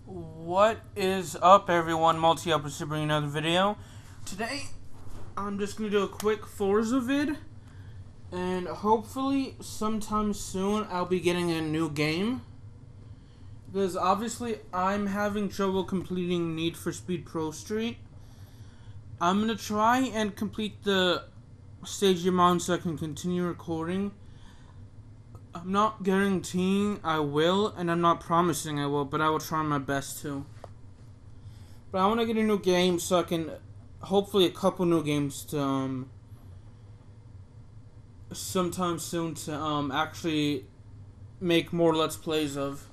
What is up, everyone? Multiyapples to bring another video. Today, I'm just gonna do a quick Forza vid, and hopefully, sometime soon, I'll be getting a new game. Because obviously, I'm having trouble completing Need for Speed Pro Street. I'm gonna try and complete the stage amount so I can continue recording. I'm not guaranteeing I will, and I'm not promising I will, but I will try my best to. But I want to get a new game so I can, hopefully a couple new games to, sometime soon to, actually make more Let's Plays of.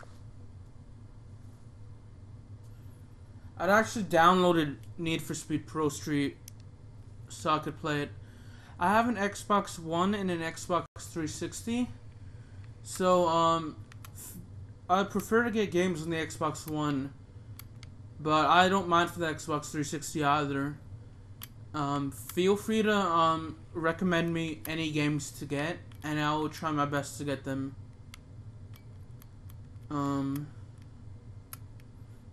I'd actually downloaded Need for Speed Pro Street so I could play it. I have an Xbox One and an Xbox 360. So, I prefer to get games on the Xbox One, but I don't mind for the Xbox 360 either. Feel free to, recommend me any games to get, and I will try my best to get them.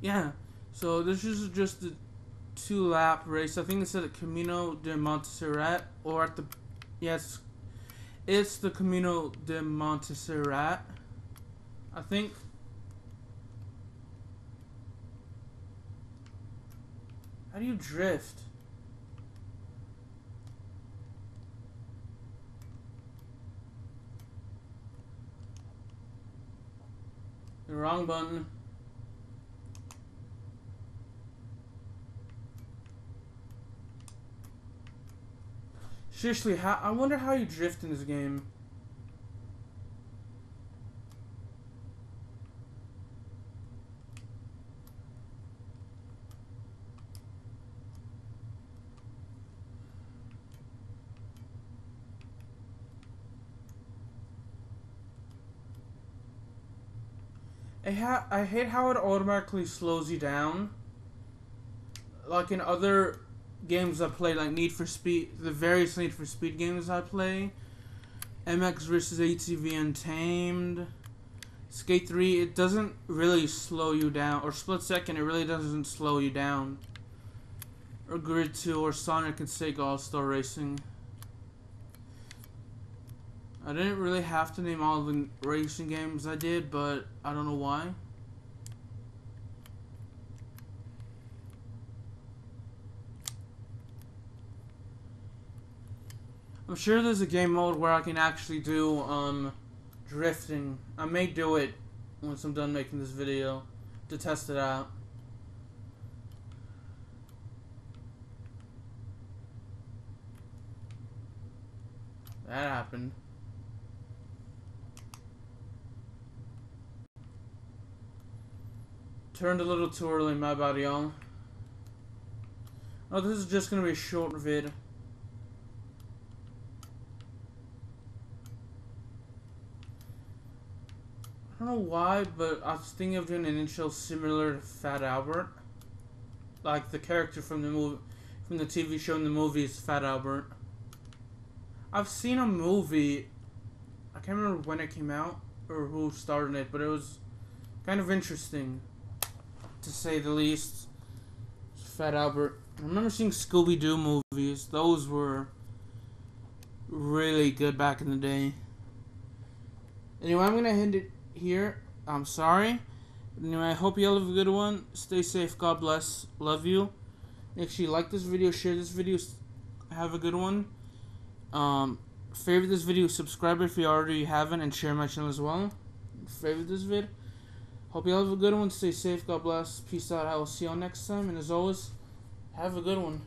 Yeah, so this is just a 2-lap race. I think it's at the Camino de Montserrat, or at the, yes, it's the Camino de Montserrat, I think. How do you drift? The wrong button. Seriously, I wonder how you drift in this game. I hate how it automatically slows you down. Like in other games I play, like Need for Speed, the various Need for Speed games I play, MX vs ATV Untamed, Skate 3, it doesn't really slow you down, or Split Second, it really doesn't slow you down, or Grid 2, or Sonic and Sega All-Star Racing. I didn't really have to name all the racing games I did, but I don't know why. I'm sure there's a game mode where I can actually do, drifting. I may do it once I'm done making this video to test it out. That happened. Turned a little too early, my bad, y'all. Oh, this is just gonna be a short vid. I don't know why, but I was thinking of doing an intro similar to Fat Albert. Like the character from the movie, from the TV show and the movie is Fat Albert. I've seen a movie, I can't remember when it came out or who starred in it, but it was kind of interesting, to say the least. Fat Albert. I remember seeing Scooby-Doo movies. Those were really good back in the day. Anyway, I'm gonna end it here. I'm sorry. Anyway, I hope you all have a good one. Stay safe. God bless. Love you. Make sure you like this video, share this video. Have a good one. Favorite this video, subscribe if you already haven't, and share my channel as well. Favorite this vid. Hope you all have a good one. Stay safe. God bless. Peace out. I will see you all next time. And as always, have a good one.